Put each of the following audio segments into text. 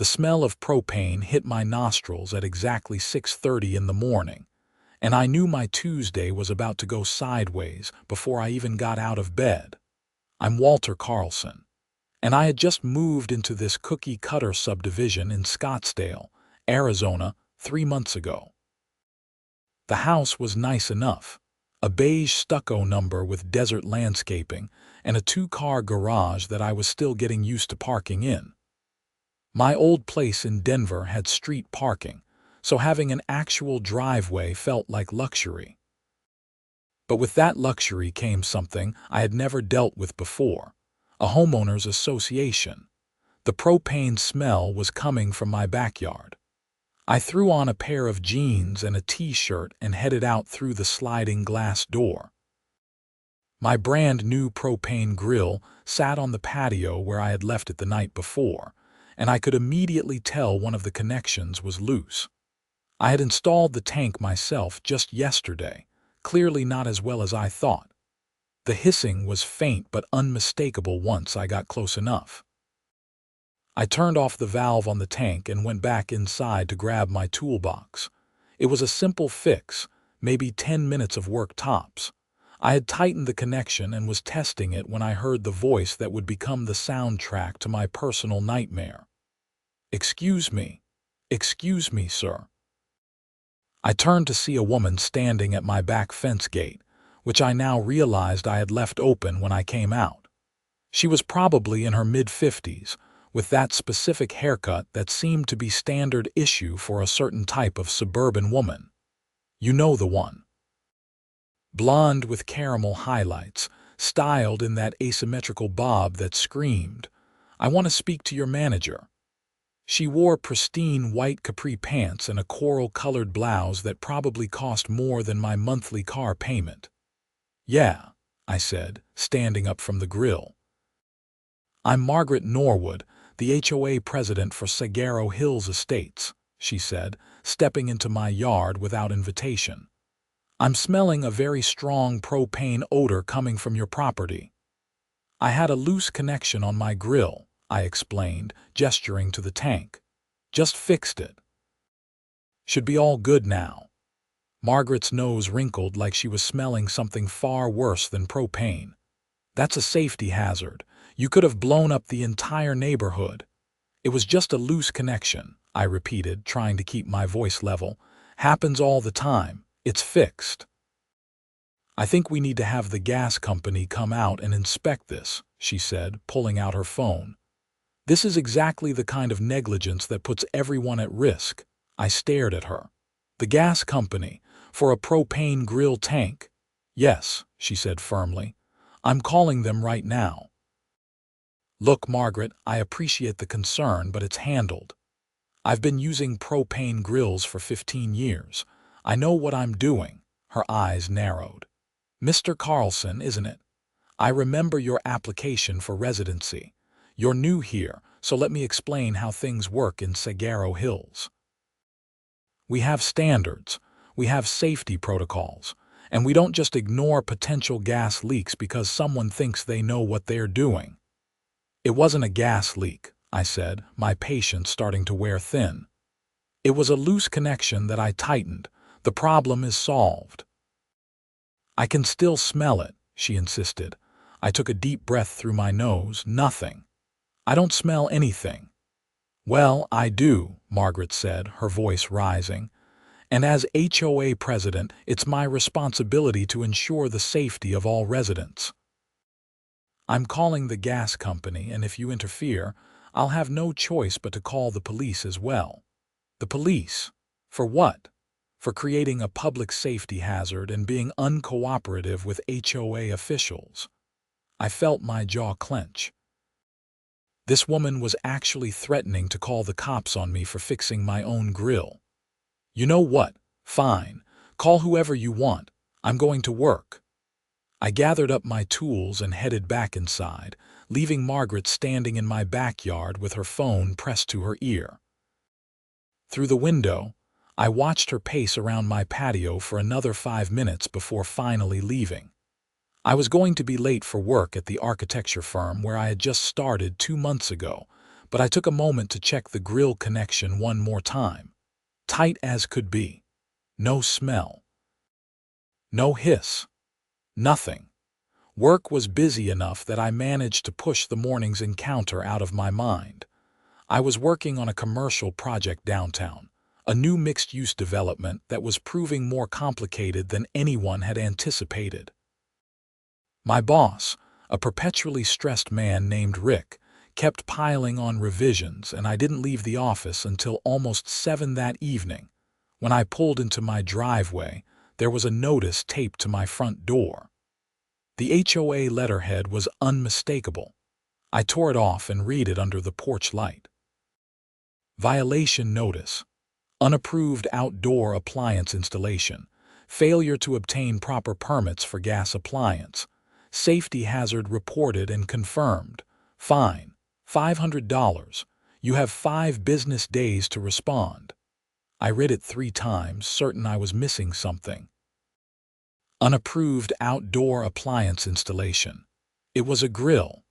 The smell of propane hit my nostrils at exactly 6:30 in the morning, and I knew my Tuesday was about to go sideways before I even got out of bed. I'm Walter Carlson, and I had just moved into this cookie-cutter subdivision in Scottsdale, Arizona, 3 months ago. The house was nice enough, a beige stucco number with desert landscaping and a 2-car garage that I was still getting used to parking in. My old place in Denver had street parking, so having an actual driveway felt like luxury. But with that luxury came something I had never dealt with before, a homeowners association. The propane smell was coming from my backyard. I threw on a pair of jeans and a t-shirt and headed out through the sliding glass door. My brand new propane grill sat on the patio where I had left it the night before, and I could immediately tell one of the connections was loose. I had installed the tank myself just yesterday, clearly not as well as I thought. The hissing was faint but unmistakable once I got close enough. I turned off the valve on the tank and went back inside to grab my toolbox. It was a simple fix, maybe 10 minutes of work tops. I had tightened the connection and was testing it when I heard the voice that would become the soundtrack to my personal nightmare. "Excuse me, sir." I turned to see a woman standing at my back fence gate, which I now realized I had left open when I came out. She was probably in her mid-50s, with that specific haircut that seemed to be standard issue for a certain type of suburban woman. You know the one. Blonde with caramel highlights, styled in that asymmetrical bob that screamed, "I want to speak to your manager." She wore pristine white capri pants and a coral-colored blouse that probably cost more than my monthly car payment. "Yeah," I said, standing up from the grill. "I'm Margaret Norwood, the HOA president for Sagaro Hills Estates," she said, stepping into my yard without invitation. "I'm smelling a very strong propane odor coming from your property." "I had a loose connection on my grill," I explained, gesturing to the tank. "Just fixed it. Should be all good now." Margaret's nose wrinkled like she was smelling something far worse than propane. "That's a safety hazard. You could have blown up the entire neighborhood." "It was just a loose connection," I repeated, trying to keep my voice level. "Happens all the time. It's fixed." "I think we need to have the gas company come out and inspect this," she said, pulling out her phone. "This is exactly the kind of negligence that puts everyone at risk." I stared at her. "The gas company, for a propane grill tank?" "Yes," she said firmly. "I'm calling them right now." "Look, Margaret, I appreciate the concern, but it's handled. I've been using propane grills for 15 years. I know what I'm doing." Her eyes narrowed. "Mr. Carlson, isn't it? I remember your application for residency. You're new here, so let me explain how things work in Sagaro Hills. We have standards, we have safety protocols, and we don't just ignore potential gas leaks because someone thinks they know what they're doing." "It wasn't a gas leak," I said, my patience starting to wear thin. "It was a loose connection that I tightened. The problem is solved." "I can still smell it," she insisted. I took a deep breath through my nose. "Nothing. I don't smell anything." "Well, I do," Margaret said, her voice rising. "And as HOA president, it's my responsibility to ensure the safety of all residents. I'm calling the gas company, and if you interfere, I'll have no choice but to call the police as well." "The police? For what?" "For creating a public safety hazard and being uncooperative with HOA officials." I felt my jaw clench. This woman was actually threatening to call the cops on me for fixing my own grill. "You know what? Fine. Call whoever you want. I'm going to work." I gathered up my tools and headed back inside, leaving Margaret standing in my backyard with her phone pressed to her ear. Through the window, I watched her pace around my patio for another 5 minutes before finally leaving. I was going to be late for work at the architecture firm where I had just started 2 months ago, but I took a moment to check the grill connection one more time. Tight as could be. No smell. No hiss. Nothing. Work was busy enough that I managed to push the morning's encounter out of my mind. I was working on a commercial project downtown, a new mixed-use development that was proving more complicated than anyone had anticipated. My boss, a perpetually stressed man named Rick, kept piling on revisions, and I didn't leave the office until almost 7 that evening. When I pulled into my driveway, there was a notice taped to my front door. The HOA letterhead was unmistakable. I tore it off and read it under the porch light. Violation notice. Unapproved outdoor appliance installation. Failure to obtain proper permits for gas appliance. Safety hazard reported and confirmed. Fine. $500. You have 5 business days to respond. I read it 3 times, certain I was missing something. Unapproved outdoor appliance installation. It was a grill.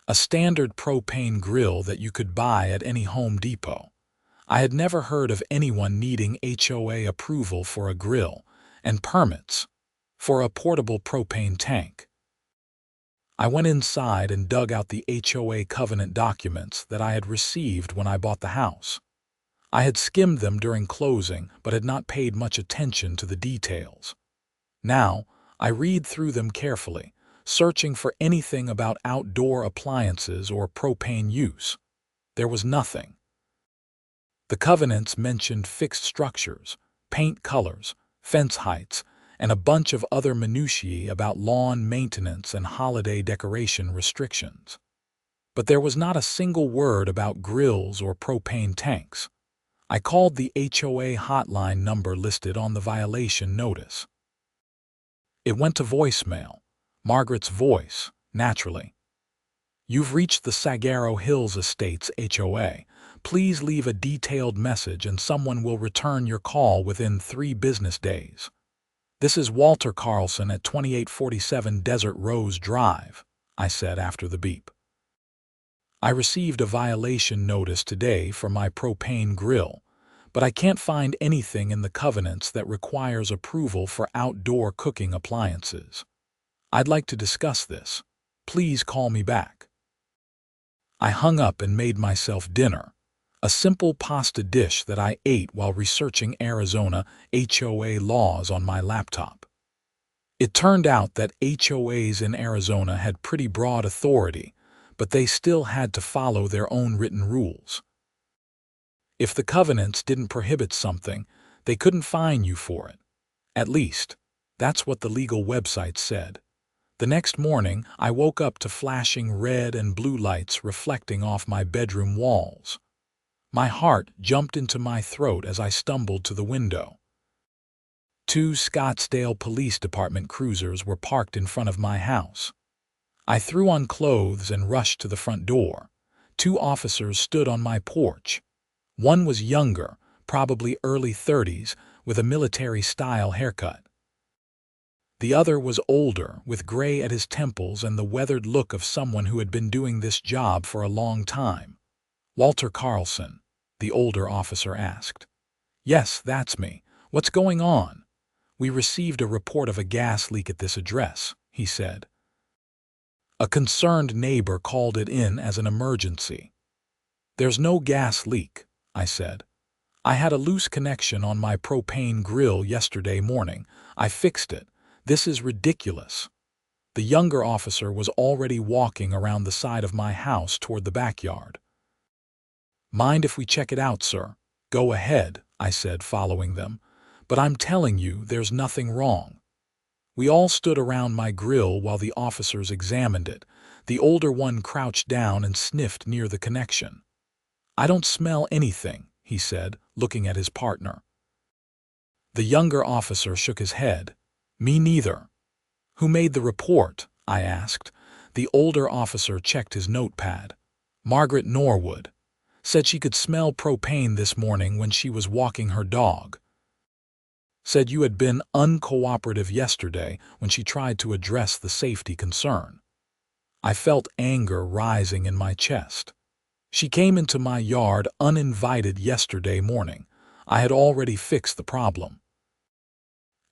A standard propane grill that you could buy at any Home Depot. I had never heard of anyone needing HOA approval for a grill, and permits for a portable propane tank. I went inside and dug out the HOA covenant documents that I had received when I bought the house. I had skimmed them during closing, but had not paid much attention to the details. Now, I read through them carefully, searching for anything about outdoor appliances or propane use. There was nothing. The covenants mentioned fixed structures, paint colors, fence heights, and a bunch of other minutiae about lawn maintenance and holiday decoration restrictions. But there was not a single word about grills or propane tanks. I called the HOA hotline number listed on the violation notice. It went to voicemail. Margaret's voice, naturally. You've reached the Saguaro Hills Estates HOA. Please leave a detailed message and someone will return your call within 3 business days. This is Walter Carlson at 2847 Desert Rose Drive, I said after the beep. I received a violation notice today for my propane grill, but I can't find anything in the covenants that requires approval for outdoor cooking appliances. I'd like to discuss this. Please call me back. I hung up and made myself dinner, a simple pasta dish that I ate while researching Arizona HOA laws on my laptop. It turned out that HOAs in Arizona had pretty broad authority, but they still had to follow their own written rules. If the covenants didn't prohibit something, they couldn't fine you for it. At least, that's what the legal website said. The next morning, I woke up to flashing red and blue lights reflecting off my bedroom walls. My heart jumped into my throat as I stumbled to the window. 2 Scottsdale Police Department cruisers were parked in front of my house. I threw on clothes and rushed to the front door. 2 officers stood on my porch. One was younger, probably early 30s, with a military-style haircut. The other was older, with gray at his temples and the weathered look of someone who had been doing this job for a long time. Walter Carlson, the older officer asked. Yes, that's me. What's going on? We received a report of a gas leak at this address, he said. A concerned neighbor called it in as an emergency. There's no gas leak, I said. I had a loose connection on my propane grill yesterday morning. I fixed it. This is ridiculous. The younger officer was already walking around the side of my house toward the backyard. Mind if we check it out, sir? Go ahead, I said, following them. But I'm telling you, there's nothing wrong. We all stood around my grill while the officers examined it. The older one crouched down and sniffed near the connection. I don't smell anything, he said, looking at his partner. The younger officer shook his head. Me neither. Who made the report? I asked. The older officer checked his notepad. Margaret Norwood. Said she could smell propane this morning when she was walking her dog. Said you had been uncooperative yesterday when she tried to address the safety concern. I felt anger rising in my chest. She came into my yard uninvited yesterday morning. I had already fixed the problem.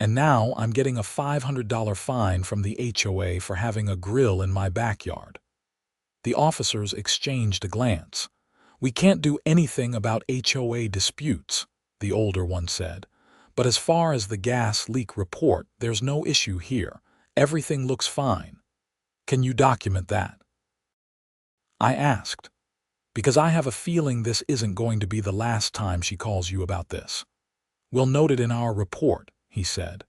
And now I'm getting a $500 fine from the HOA for having a grill in my backyard. The officers exchanged a glance. We can't do anything about HOA disputes, the older one said. But as far as the gas leak report, there's no issue here. Everything looks fine. Can you document that? I asked, because I have a feeling this isn't going to be the last time she calls you about this. We'll note it in our report, he said.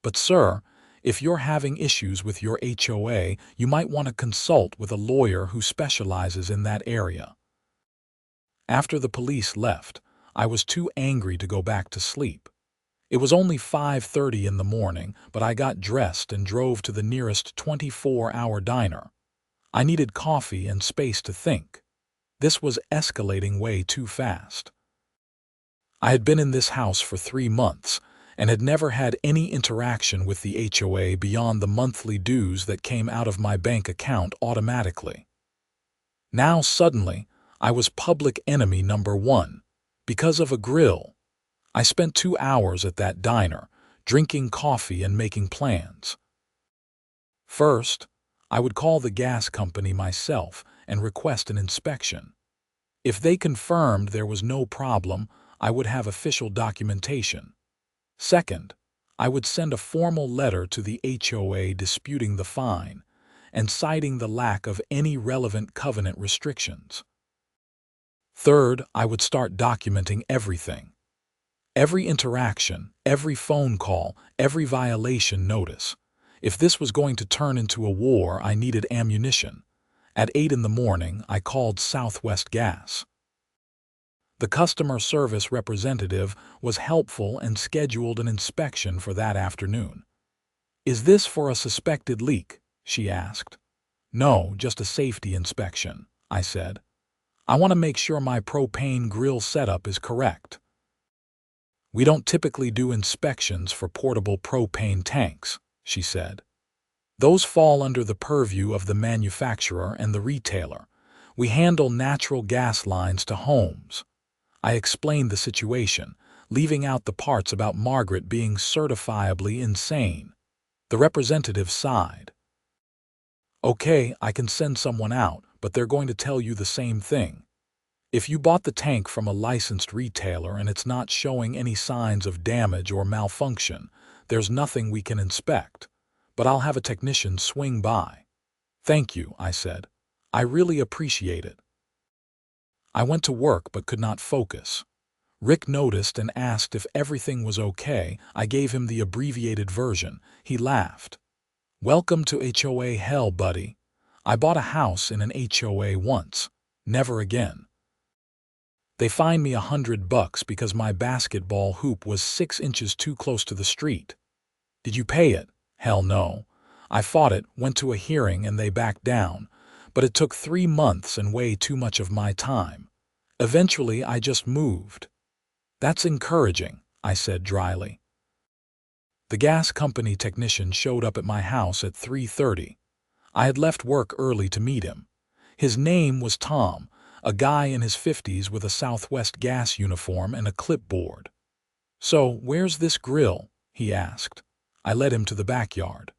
But sir, if you're having issues with your HOA, you might want to consult with a lawyer who specializes in that area. After the police left, I was too angry to go back to sleep. It was only 5:30 in the morning, but I got dressed and drove to the nearest 24-hour diner. I needed coffee and space to think. This was escalating way too fast. I had been in this house for 3 months and had never had any interaction with the HOA beyond the monthly dues that came out of my bank account automatically. Now suddenly, I was public enemy number 1 because of a grill. I spent 2 hours at that diner, drinking coffee and making plans. First, I would call the gas company myself and request an inspection. If they confirmed there was no problem, I would have official documentation. Second, I would send a formal letter to the HOA disputing the fine and citing the lack of any relevant covenant restrictions. Third, I would start documenting everything. Every interaction, every phone call, every violation notice. If this was going to turn into a war, I needed ammunition. At 8 in the morning, I called Southwest Gas. The customer service representative was helpful and scheduled an inspection for that afternoon. "Is this for a suspected leak?" she asked. "No, just a safety inspection," I said. "I want to make sure my propane grill setup is correct." "We don't typically do inspections for portable propane tanks," she said. "Those fall under the purview of the manufacturer and the retailer. We handle natural gas lines to homes." I explained the situation, leaving out the parts about Margaret being certifiably insane. The representative sighed. "Okay, I can send someone out, but they're going to tell you the same thing. If you bought the tank from a licensed retailer and it's not showing any signs of damage or malfunction, there's nothing we can inspect. But I'll have a technician swing by." "Thank you," I said. "I really appreciate it." I went to work but could not focus. Rick noticed and asked if everything was okay. I gave him the abbreviated version. He laughed. "Welcome to HOA hell, buddy. I bought a house in an HOA once. Never again. They fined me $100 because my basketball hoop was 6 inches too close to the street." "Did you pay it?" "Hell no. I fought it, went to a hearing, and they backed down. But it took 3 months and way too much of my time. Eventually, I just moved." "That's encouraging," I said dryly. The gas company technician showed up at my house at 3:30. I had left work early to meet him. His name was Tom, a guy in his 50s with a Southwest Gas uniform and a clipboard. "So, where's this grill?" he asked. I led him to the backyard.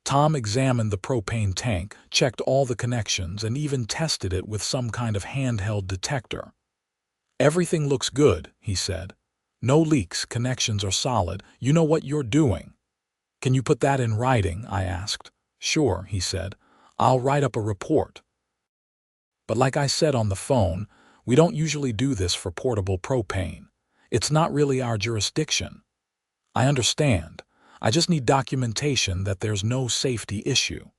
Tom examined the propane tank, checked all the connections, and even tested it with some kind of handheld detector. "Everything looks good," he said. "No leaks, connections are solid, you know what you're doing." "Can you put that in writing?" I asked. "Sure," he said. "I'll write up a report." But like I said on the phone, we don't usually do this for portable propane. It's not really our jurisdiction. "I understand. I just need documentation that there's no safety issue."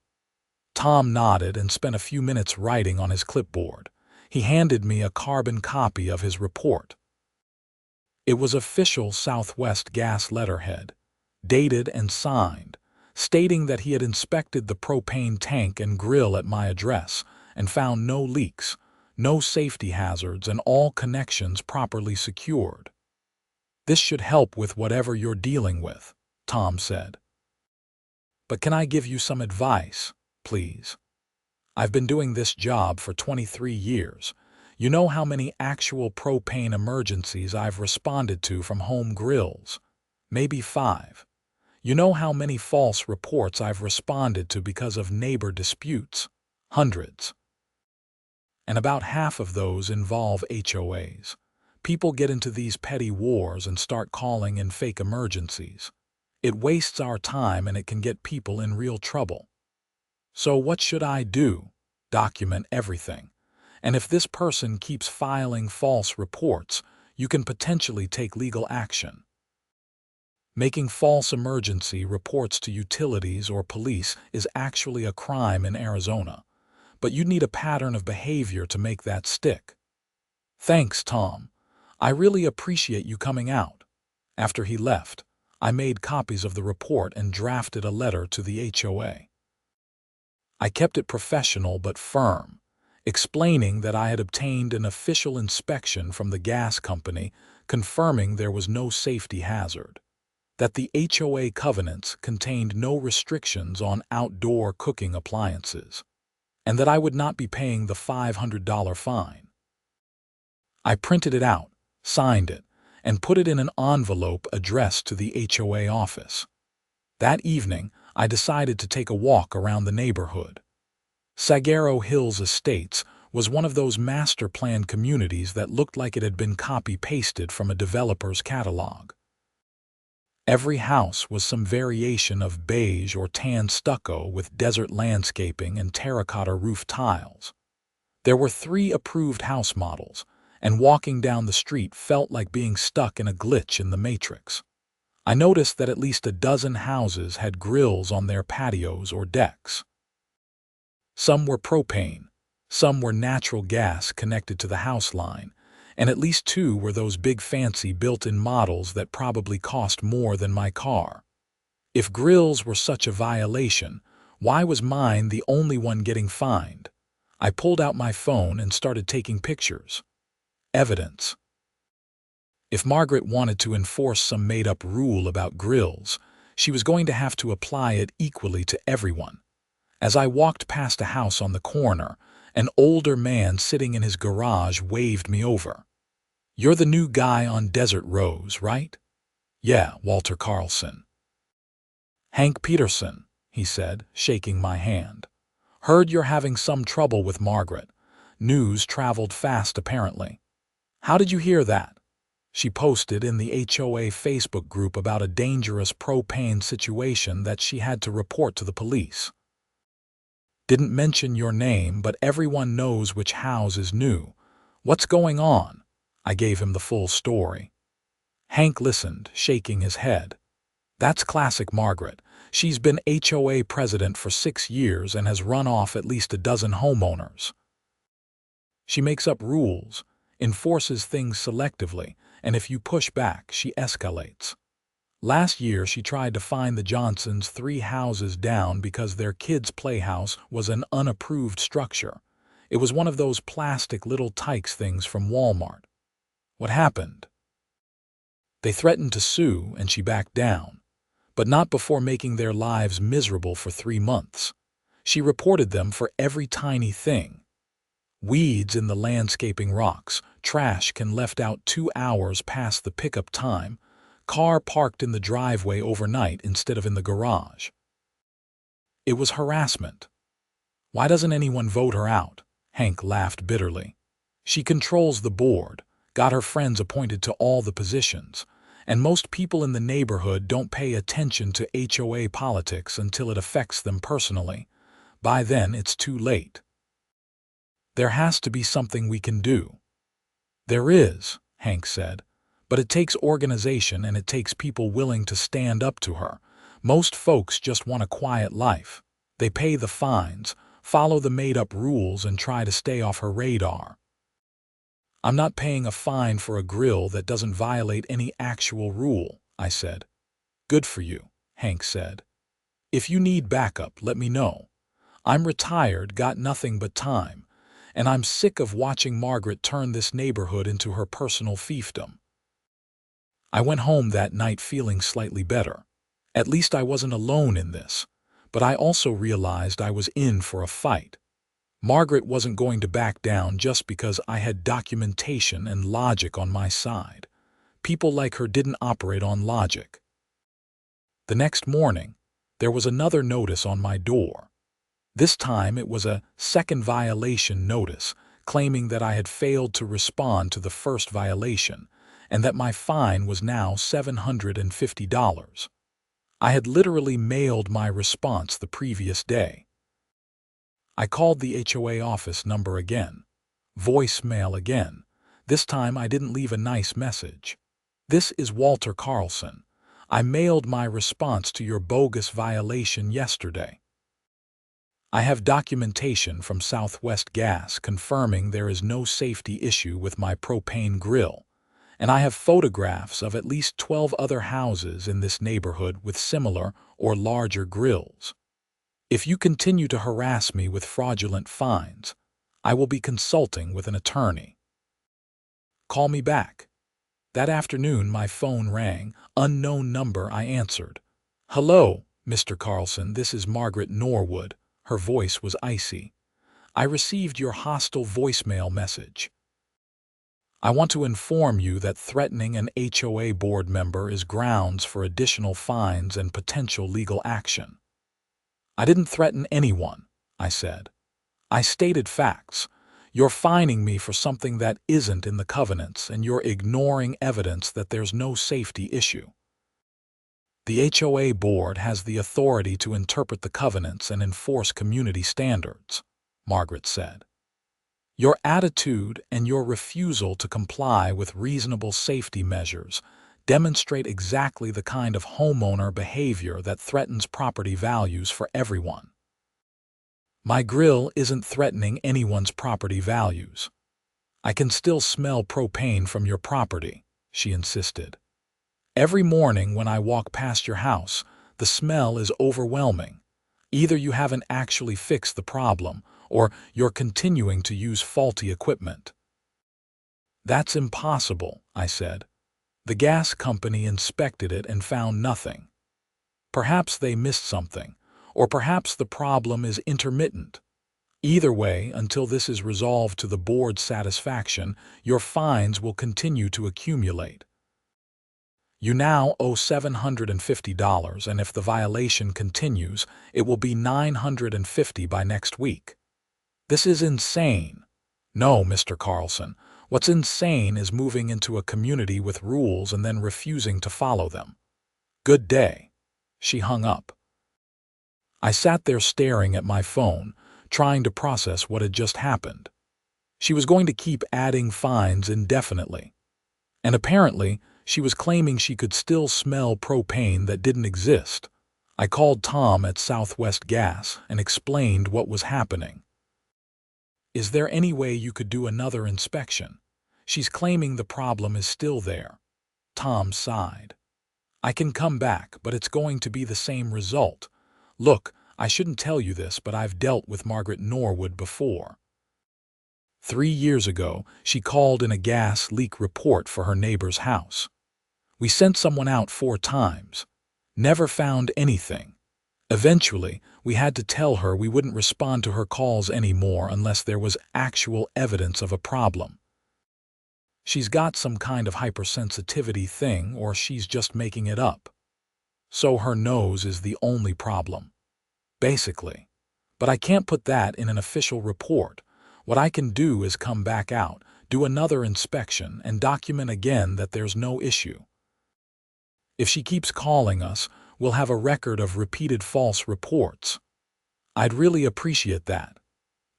Tom nodded and spent a few minutes writing on his clipboard. He handed me a carbon copy of his report. It was official Southwest Gas letterhead, dated and signed, stating that he had inspected the propane tank and grill at my address and found no leaks, no safety hazards, and all connections properly secured. "This should help with whatever you're dealing with," Tom said. "But can I give you some advice, please?" I've been doing this job for 23 years. You know how many actual propane emergencies I've responded to from home grills? Maybe 5. You know how many false reports I've responded to because of neighbor disputes? Hundreds. And about half of those involve HOAs. People get into these petty wars and start calling in fake emergencies. It wastes our time and it can get people in real trouble. So what should I do? Document everything. And if this person keeps filing false reports, you can potentially take legal action. Making false emergency reports to utilities or police is actually a crime in Arizona, but you need a pattern of behavior to make that stick. Thanks, Tom. I really appreciate you coming out. After he left, I made copies of the report and drafted a letter to the HOA. I kept it professional but firm, explaining that I had obtained an official inspection from the gas company confirming there was no safety hazard, that the HOA covenants contained no restrictions on outdoor cooking appliances, and that I would not be paying the $500 fine. I printed it out, signed it, and put it in an envelope addressed to the HOA office. That evening, I decided to take a walk around the neighborhood. Saguaro Hills Estates was one of those master plan communities that looked like it had been copy-pasted from a developer's catalog. Every house was some variation of beige or tan stucco with desert landscaping and terracotta roof tiles. There were 3 approved house models, and walking down the street felt like being stuck in a glitch in the Matrix. I noticed that at least a dozen houses had grills on their patios or decks. Some were propane, some were natural gas connected to the house line, and at least 2 were those big fancy built-in models that probably cost more than my car. If grills were such a violation, why was mine the only one getting fined? I pulled out my phone and started taking pictures. Evidence. If Margaret wanted to enforce some made-up rule about grills, she was going to have to apply it equally to everyone. As I walked past a house on the corner, an older man sitting in his garage waved me over. "You're the new guy on Desert Rose, right?" "Yeah, Walter Carlson." "Hank Peterson," he said, shaking my hand. "Heard you're having some trouble with Margaret. News traveled fast, apparently." "How did you hear that?" "She posted in the HOA Facebook group about a dangerous propane situation that she had to report to the police. Didn't mention your name, but everyone knows which house is new. What's going on?" I gave him the full story. Hank listened, shaking his head. "That's classic Margaret. She's been HOA president for 6 years and has run off at least a dozen homeowners. She makes up rules, enforces things selectively, and if you push back, she escalates. Last year, she tried to fine the Johnsons 3 houses down because their kids' playhouse was an unapproved structure. It was one of those plastic little tykes things from Walmart. What happened? They threatened to sue, and she backed down, but not before making their lives miserable for 3 months. She reported them for every tiny thing. Weeds in the landscaping rocks, trash can left out 2 hours past the pickup time, car parked in the driveway overnight instead of in the garage. It was harassment. "Why doesn't anyone vote her out?" Hank laughed bitterly. "She controls the board, got her friends appointed to all the positions, and most people in the neighborhood don't pay attention to HOA politics until it affects them personally. By then, it's too late. There has to be something we can do." "There is," Hank said, "but it takes organization and it takes people willing to stand up to her. Most folks just want a quiet life. They pay the fines, follow the made-up rules, and try to stay off her radar." "I'm not paying a fine for a grill that doesn't violate any actual rule," I said. "Good for you," Hank said. "If you need backup, let me know. I'm retired, got nothing but time, and I'm sick of watching Margaret turn this neighborhood into her personal fiefdom." I went home that night feeling slightly better. At least I wasn't alone in this, but I also realized I was in for a fight. Margaret wasn't going to back down just because I had documentation and logic on my side. People like her didn't operate on logic. The next morning, there was another notice on my door. This time it was a second violation notice, claiming that I had failed to respond to the first violation, and that my fine was now $750. I had literally mailed my response the previous day. I called the HOA office number again. Voicemail again. This time I didn't leave a nice message. "This is Walter Carlson. I mailed my response to your bogus violation yesterday. I have documentation from Southwest Gas confirming there is no safety issue with my propane grill, and I have photographs of at least 12 other houses in this neighborhood with similar or larger grills. If you continue to harass me with fraudulent fines, I will be consulting with an attorney. Call me back." That afternoon my phone rang. Unknown number, I answered. "Hello, Mr. Carlson, this is Margaret Norwood." Her voice was icy. "I received your hostile voicemail message. I want to inform you that threatening an HOA board member is grounds for additional fines and potential legal action." "I didn't threaten anyone," I said. "I stated facts. You're fining me for something that isn't in the covenants, and you're ignoring evidence that there's no safety issue." "The HOA board has the authority to interpret the covenants and enforce community standards," Margaret said. "Your attitude and your refusal to comply with reasonable safety measures demonstrate exactly the kind of homeowner behavior that threatens property values for everyone." "My grill isn't threatening anyone's property values. I can still smell propane from your property," she insisted. "Every morning when I walk past your house, the smell is overwhelming. Either you haven't actually fixed the problem, or you're continuing to use faulty equipment." "That's impossible," I said. "The gas company inspected it and found nothing. Perhaps they missed something, or perhaps the problem is intermittent. Either way, until this is resolved to the board's satisfaction, your fines will continue to accumulate. You now owe $750, and if the violation continues, it will be $950 by next week." "This is insane." "No, Mr. Carlson. What's insane is moving into a community with rules and then refusing to follow them. Good day." She hung up. I sat there staring at my phone, trying to process what had just happened. She was going to keep adding fines indefinitely. And apparently, she was claiming she could still smell propane that didn't exist. I called Tom at Southwest Gas and explained what was happening. "Is there any way you could do another inspection? She's claiming the problem is still there." Tom sighed. "I can come back, but it's going to be the same result. Look, I shouldn't tell you this, but I've dealt with Margaret Norwood before. 3 years ago, she called in a gas leak report for her neighbor's house. We sent someone out 4 times. Never found anything. Eventually, we had to tell her we wouldn't respond to her calls anymore unless there was actual evidence of a problem. She's got some kind of hypersensitivity thing, or she's just making it up. So her nose is the only problem. Basically. But I can't put that in an official report. What I can do is come back out, do another inspection, and document again that there's no issue. If she keeps calling us, we'll have a record of repeated false reports. I'd really appreciate that."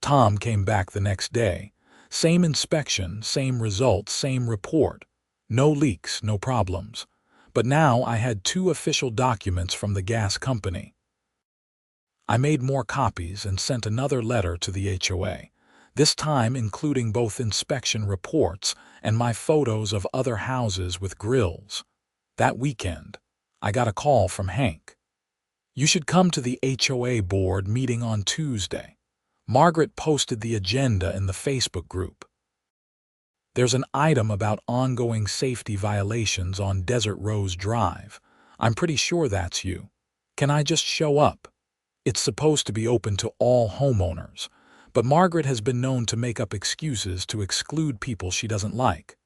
Tom came back the next day. Same inspection, same results, same report. No leaks, no problems. But now I had 2 official documents from the gas company. I made more copies and sent another letter to the HOA, this time including both inspection reports and my photos of other houses with grills. That weekend, I got a call from Hank. "You should come to the HOA board meeting on Tuesday." Margaret posted the agenda in the Facebook group. "There's an item about ongoing safety violations on Desert Rose Drive. I'm pretty sure that's you. Can I just show up? It's supposed to be open to all homeowners, but Margaret has been known to make up excuses to exclude people she doesn't like.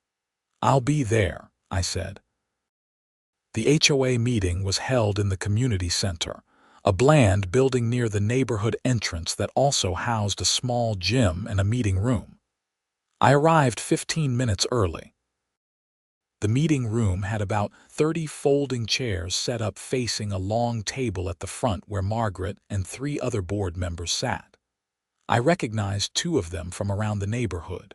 "I'll be there," I said. The HOA meeting was held in the community center, a bland building near the neighborhood entrance that also housed a small gym and a meeting room. I arrived 15 minutes early. The meeting room had about 30 folding chairs set up facing a long table at the front where Margaret and 3 other board members sat. I recognized 2 of them from around the neighborhood.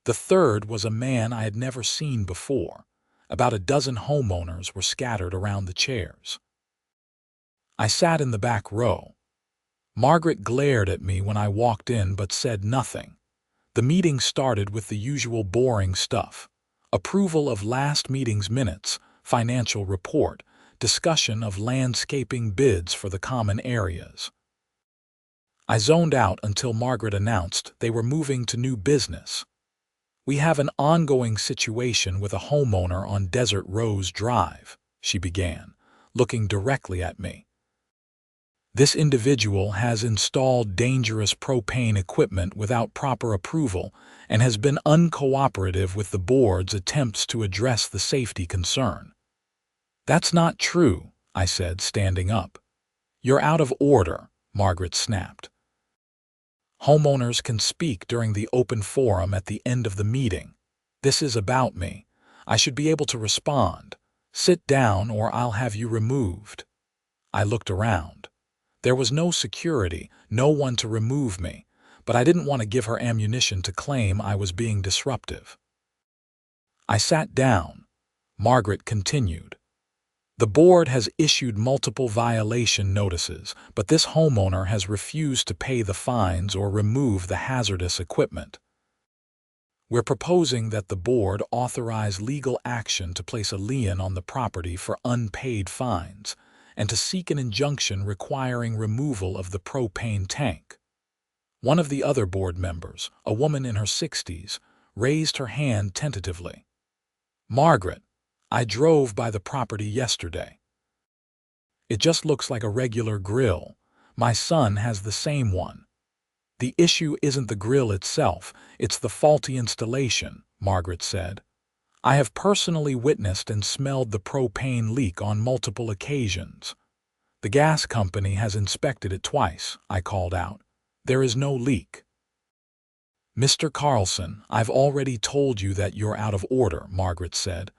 The third was a man I had never seen before. About a dozen homeowners were scattered around the chairs. I sat in the back row. Margaret glared at me when I walked in but said nothing. The meeting started with the usual boring stuff: approval of last meeting's minutes, financial report, discussion of landscaping bids for the common areas. I zoned out until Margaret announced they were moving to new business. "We have an ongoing situation with a homeowner on Desert Rose Drive," she began, looking directly at me. "This individual has installed dangerous propane equipment without proper approval and has been uncooperative with the board's attempts to address the safety concern." "That's not true," I said, standing up. "You're out of order," Margaret snapped. "Homeowners can speak during the open forum at the end of the meeting. This is about me. I should be able to respond. Sit down or I'll have you removed." I looked around. There was no security, no one to remove me, but I didn't want to give her ammunition to claim I was being disruptive. I sat down. Margaret continued. "The board has issued multiple violation notices, but this homeowner has refused to pay the fines or remove the hazardous equipment. We're proposing that the board authorize legal action to place a lien on the property for unpaid fines and to seek an injunction requiring removal of the propane tank." One of the other board members, a woman in her 60s, raised her hand tentatively. "Margaret, I drove by the property yesterday. It just looks like a regular grill. My son has the same one." "The issue isn't the grill itself, it's the faulty installation," Margaret said. "I have personally witnessed and smelled the propane leak on multiple occasions." "The gas company has inspected it twice," I called out. "There is no leak." "Mr. Carlson, I've already told you that you're out of order," Margaret said.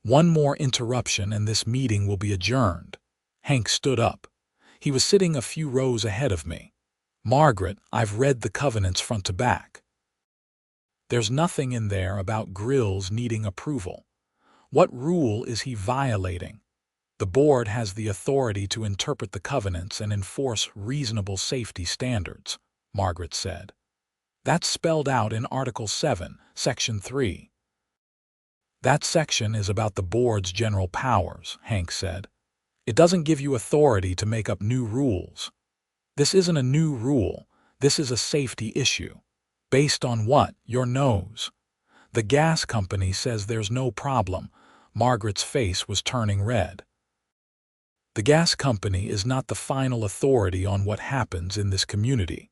"One more interruption and this meeting will be adjourned." Hank stood up. He was sitting a few rows ahead of me. "Margaret, I've read the covenants front to back. There's nothing in there about grills needing approval. What rule is he violating? The board has the authority to interpret the covenants and enforce reasonable safety standards," Margaret said. "That's spelled out in Article 7, Section 3. "That section is about the board's general powers," Hank said. "It doesn't give you authority to make up new rules. This isn't a new rule. This is a safety issue." "Based on what? Your nose?" "The gas company says there's no problem." Margaret's face was turning red. "The gas company is not the final authority on what happens in this community.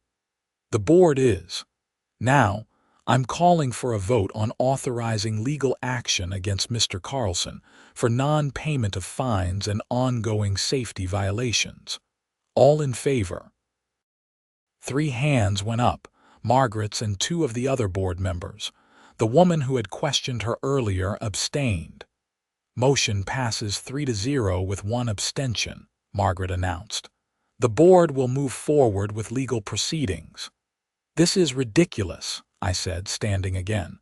The board is. Now, I'm calling for a vote on authorizing legal action against Mr. Carlson for non-payment of fines and ongoing safety violations. All in favor?" 3 hands went up, Margaret's and 2 of the other board members. The woman who had questioned her earlier abstained. "Motion passes 3-0 with 1 abstention," Margaret announced. "The board will move forward with legal proceedings." "This is ridiculous," I said, standing again.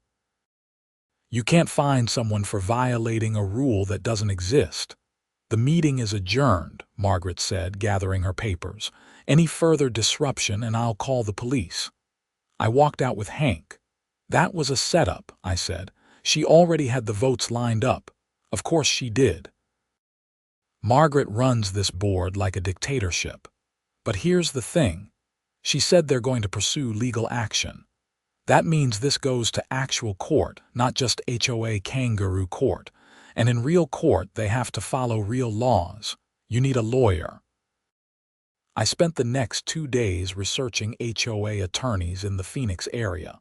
"You can't fine someone for violating a rule that doesn't exist." "The meeting is adjourned," Margaret said, gathering her papers. "Any further disruption and I'll call the police." I walked out with Hank. "That was a setup," I said. "She already had the votes lined up." "Of course she did. Margaret runs this board like a dictatorship. But here's the thing. She said they're going to pursue legal action. That means this goes to actual court, not just HOA kangaroo court. And in real court, they have to follow real laws. You need a lawyer." I spent the next 2 days researching HOA attorneys in the Phoenix area.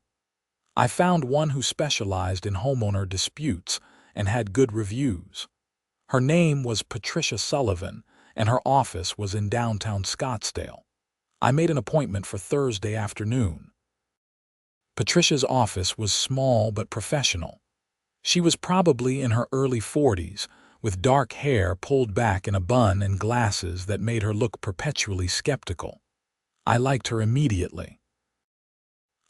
I found one who specialized in homeowner disputes and had good reviews. Her name was Patricia Sullivan, and her office was in downtown Scottsdale. I made an appointment for Thursday afternoon. Patricia's office was small but professional. She was probably in her early 40s, with dark hair pulled back in a bun and glasses that made her look perpetually skeptical. I liked her immediately.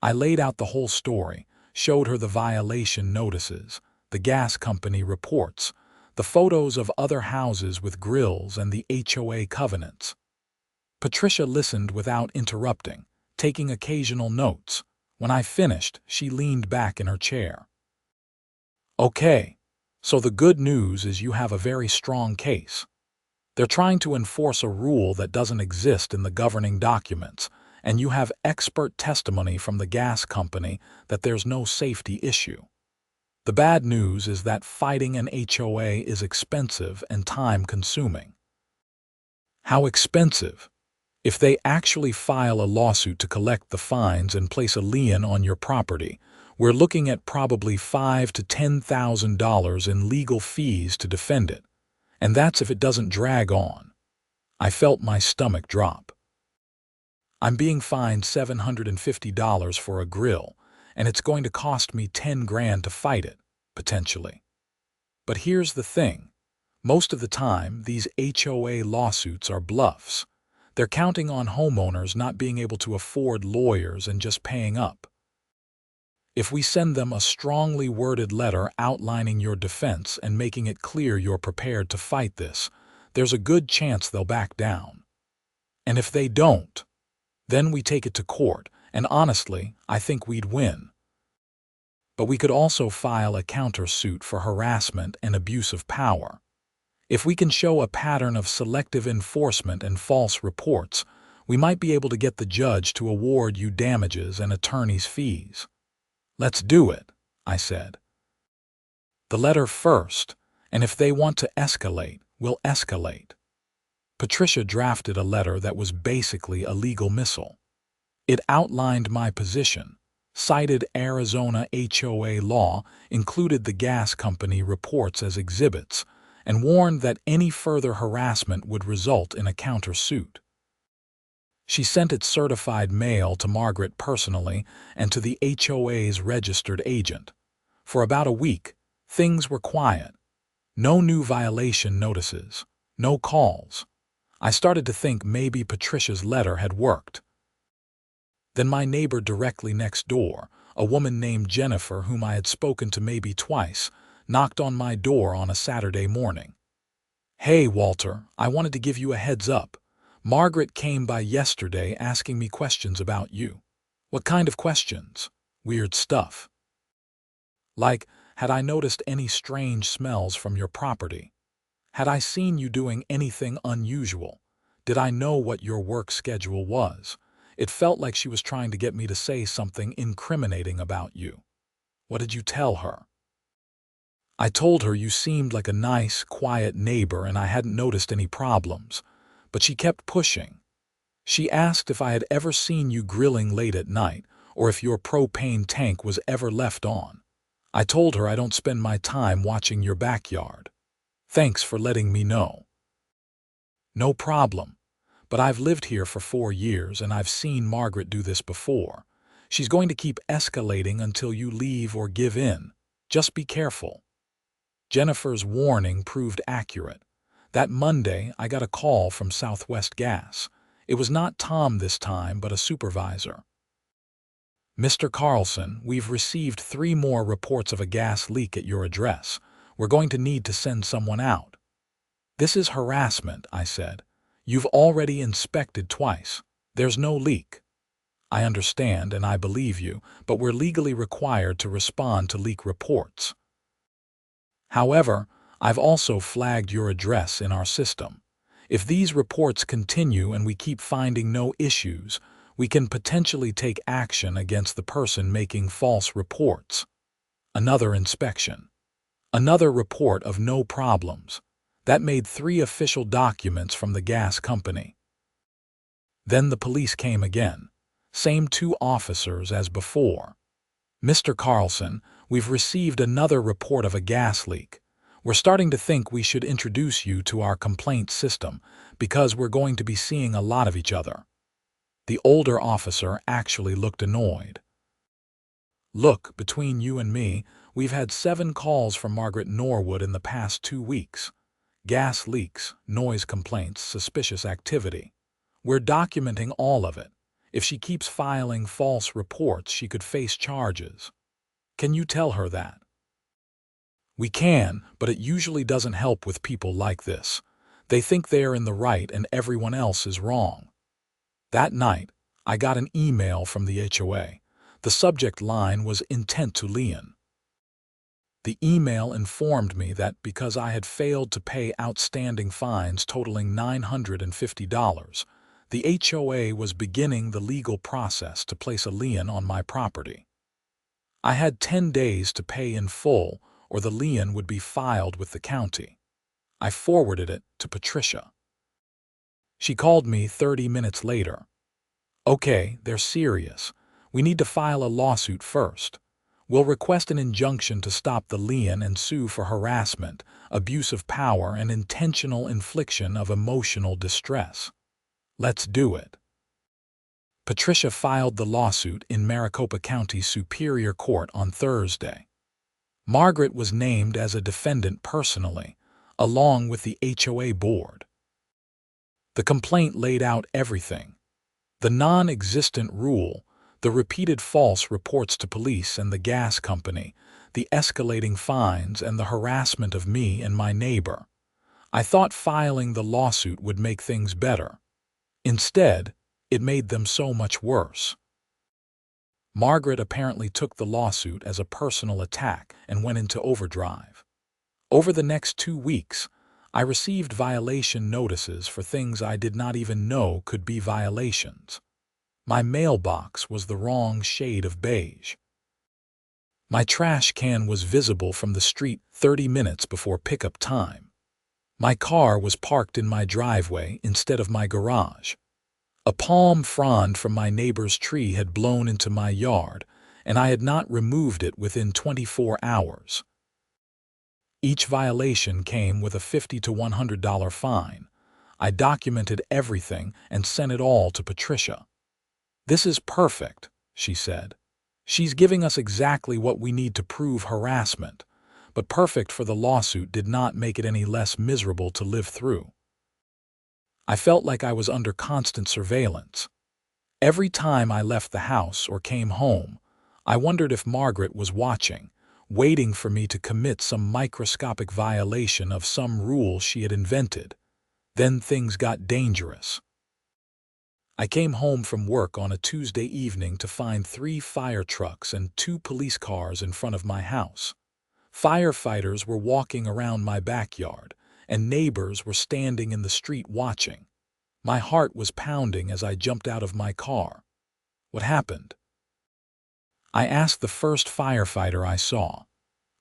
I laid out the whole story, showed her the violation notices, the gas company reports, the photos of other houses with grills, and the HOA covenants. Patricia listened without interrupting, taking occasional notes. When I finished, she leaned back in her chair. "Okay, so the good news is you have a very strong case. They're trying to enforce a rule that doesn't exist in the governing documents, and you have expert testimony from the gas company that there's no safety issue. The bad news is that fighting an HOA is expensive and time-consuming." "How expensive?" "If they actually file a lawsuit to collect the fines and place a lien on your property, we're looking at probably $5,000 to $10,000 in legal fees to defend it. And that's if it doesn't drag on." I felt my stomach drop. "I'm being fined $750 for a grill, and it's going to cost me $10,000 to fight it, potentially. But here's the thing. Most of the time, these HOA lawsuits are bluffs. They're counting on homeowners not being able to afford lawyers and just paying up. If we send them a strongly worded letter outlining your defense and making it clear you're prepared to fight this, there's a good chance they'll back down. And if they don't, then we take it to court, and honestly, I think we'd win. But we could also file a countersuit for harassment and abuse of power. If we can show a pattern of selective enforcement and false reports, we might be able to get the judge to award you damages and attorney's fees." "Let's do it," I said. "The letter first, and if they want to escalate, we'll escalate." Patricia drafted a letter that was basically a legal missile. It outlined my position, cited Arizona HOA law, included the gas company reports as exhibits, and warned that any further harassment would result in a countersuit. She sent it certified mail to Margaret personally and to the HOA's registered agent. For about a week, things were quiet. No new violation notices, no calls. I started to think maybe Patricia's letter had worked. Then my neighbor directly next door, a woman named Jennifer whom I had spoken to maybe twice, knocked on my door on a Saturday morning. "Hey, Walter, I wanted to give you a heads up. Margaret came by yesterday asking me questions about you." "What kind of questions?" "Weird stuff. Like, had I noticed any strange smells from your property? Had I seen you doing anything unusual? Did I know what your work schedule was?" It felt like she was trying to get me to say something incriminating about you. "What did you tell her?" "I told her you seemed like a nice, quiet neighbor and I hadn't noticed any problems, but she kept pushing. She asked if I had ever seen you grilling late at night or if your propane tank was ever left on. I told her I don't spend my time watching your backyard. Thanks for letting me know." "No problem. But I've lived here for 4 years and I've seen Margaret do this before. She's going to keep escalating until you leave or give in. Just be careful." Jennifer's warning proved accurate. That Monday, I got a call from Southwest Gas. It was not Tom this time, but a supervisor. "Mr. Carlson, we've received 3 more reports of a gas leak at your address. We're going to need to send someone out." "This is harassment," I said. "You've already inspected twice. There's no leak." "I understand and I believe you, but we're legally required to respond to leak reports. However, I've also flagged your address in our system. If these reports continue and we keep finding no issues, we can potentially take action against the person making false reports." Another inspection. Another report of no problems. That made 3 official documents from the gas company. Then the police came again. Same 2 officers as before. "Mr. Carlson, we've received another report of a gas leak. We're starting to think we should introduce you to our complaint system because we're going to be seeing a lot of each other." The older officer actually looked annoyed. "Look, between you and me, we've had 7 calls from Margaret Norwood in the past 2 weeks. Gas leaks, noise complaints, suspicious activity. We're documenting all of it. If she keeps filing false reports, she could face charges. Can you tell her that?" "We can, but it usually doesn't help with people like this. They think they're in the right and everyone else is wrong." That night, I got an email from the HOA. The subject line was "Intent to Lien." The email informed me that because I had failed to pay outstanding fines totaling $950, the HOA was beginning the legal process to place a lien on my property. I had 10 days to pay in full, or the lien would be filed with the county. I forwarded it to Patricia. She called me 30 minutes later. "Okay, they're serious. We need to file a lawsuit first. We'll request an injunction to stop the lien and sue for harassment, abuse of power, and intentional infliction of emotional distress. Let's do it." Patricia filed the lawsuit in Maricopa County Superior Court on Thursday. Margaret was named as a defendant personally, along with the HOA board. The complaint laid out everything: the non-existent rule, the repeated false reports to police and the gas company, the escalating fines, and the harassment of me and my neighbor. I thought filing the lawsuit would make things better. Instead, it made them so much worse. Margaret apparently took the lawsuit as a personal attack and went into overdrive. Over the next 2 weeks, I received violation notices for things I did not even know could be violations. My mailbox was the wrong shade of beige. My trash can was visible from the street 30 minutes before pickup time. My car was parked in my driveway instead of my garage. A palm frond from my neighbor's tree had blown into my yard, and I had not removed it within 24 hours. Each violation came with a $50 to $100 fine. I documented everything and sent it all to Patricia. "This is perfect," she said. "She's giving us exactly what we need to prove harassment," but perfect for the lawsuit did not make it any less miserable to live through. I felt like I was under constant surveillance. Every time I left the house or came home, I wondered if Margaret was watching, waiting for me to commit some microscopic violation of some rule she had invented. Then things got dangerous. I came home from work on a Tuesday evening to find 3 fire trucks and 2 police cars in front of my house. Firefighters were walking around my backyard, and neighbors were standing in the street watching. My heart was pounding as I jumped out of my car. What happened? I asked the first firefighter I saw.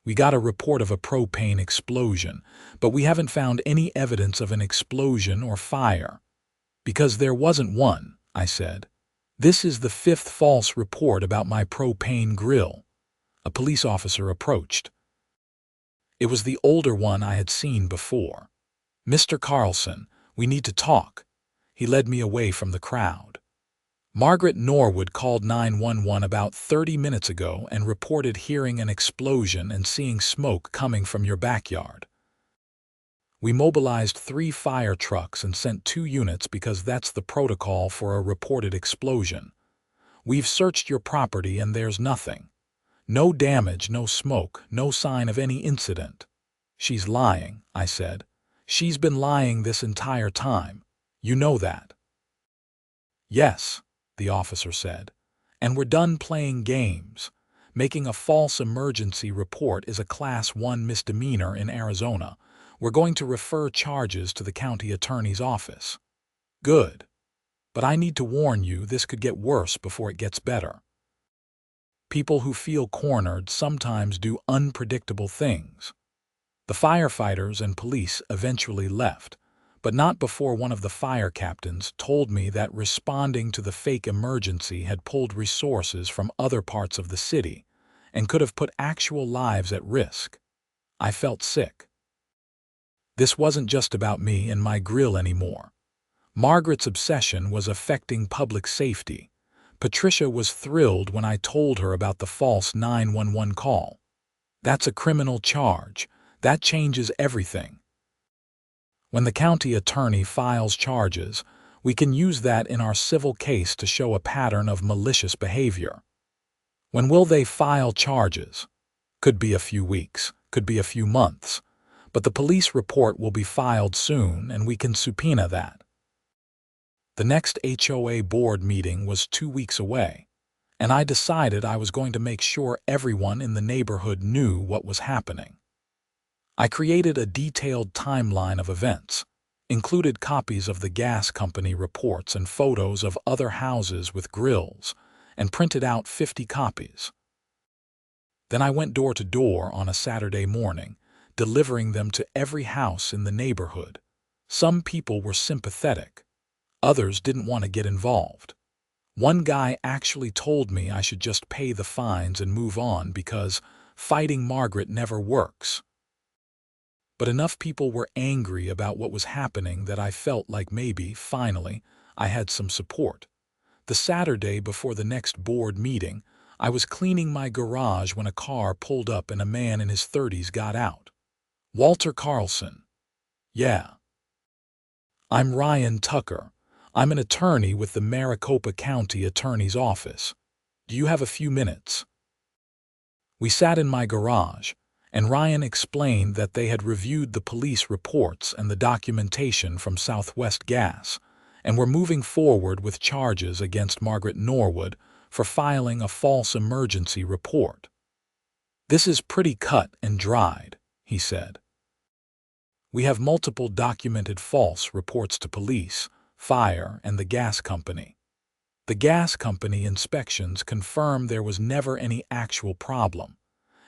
"We got a report of a propane explosion, but we haven't found any evidence of an explosion or fire." "Because there wasn't one," I said. "This is the 5th false report about my propane grill." A police officer approached. It was the older one I had seen before. "Mr. Carlson, we need to talk." He led me away from the crowd. "Margaret Norwood called 911 about 30 minutes ago and reported hearing an explosion and seeing smoke coming from your backyard. We mobilized 3 fire trucks and sent 2 units because that's the protocol for a reported explosion. We've searched your property and there's nothing. No damage, no smoke, no sign of any incident." "She's lying," I said. "She's been lying this entire time. You know that." "Yes," the officer said. "And we're done playing games. Making a false emergency report is a Class 1 misdemeanor in Arizona. We're going to refer charges to the county attorney's office." "Good. But I need to warn you, this could get worse before it gets better." People who feel cornered sometimes do unpredictable things. The firefighters and police eventually left, but not before one of the fire captains told me that responding to the fake emergency had pulled resources from other parts of the city and could have put actual lives at risk. I felt sick. This wasn't just about me and my grill anymore. Margaret's obsession was affecting public safety. Patricia was thrilled when I told her about the false 911 call. That's a criminal charge. That changes everything. When the county attorney files charges, we can use that in our civil case to show a pattern of malicious behavior. When will they file charges? Could be a few weeks, could be a few months, but the police report will be filed soon and we can subpoena that. The next HOA board meeting was 2 weeks away, and I decided I was going to make sure everyone in the neighborhood knew what was happening. I created a detailed timeline of events, included copies of the gas company reports and photos of other houses with grills, and printed out 50 copies. Then I went door to door on a Saturday morning, delivering them to every house in the neighborhood. Some people were sympathetic. Others didn't want to get involved. One guy actually told me I should just pay the fines and move on because fighting Margaret never works. But enough people were angry about what was happening that I felt like maybe, finally, I had some support. The Saturday before the next board meeting, I was cleaning my garage when a car pulled up and a man in his 30s got out. Walter Carlson. Yeah. I'm Ryan Tucker. I'm an attorney with the Maricopa County Attorney's Office. Do you have a few minutes? We sat in my garage, and Ryan explained that they had reviewed the police reports and the documentation from Southwest Gas, and were moving forward with charges against Margaret Norwood for filing a false emergency report. This is pretty cut and dried, he said. We have multiple documented false reports to police, fire, and the gas company. The gas company inspections confirm there was never any actual problem,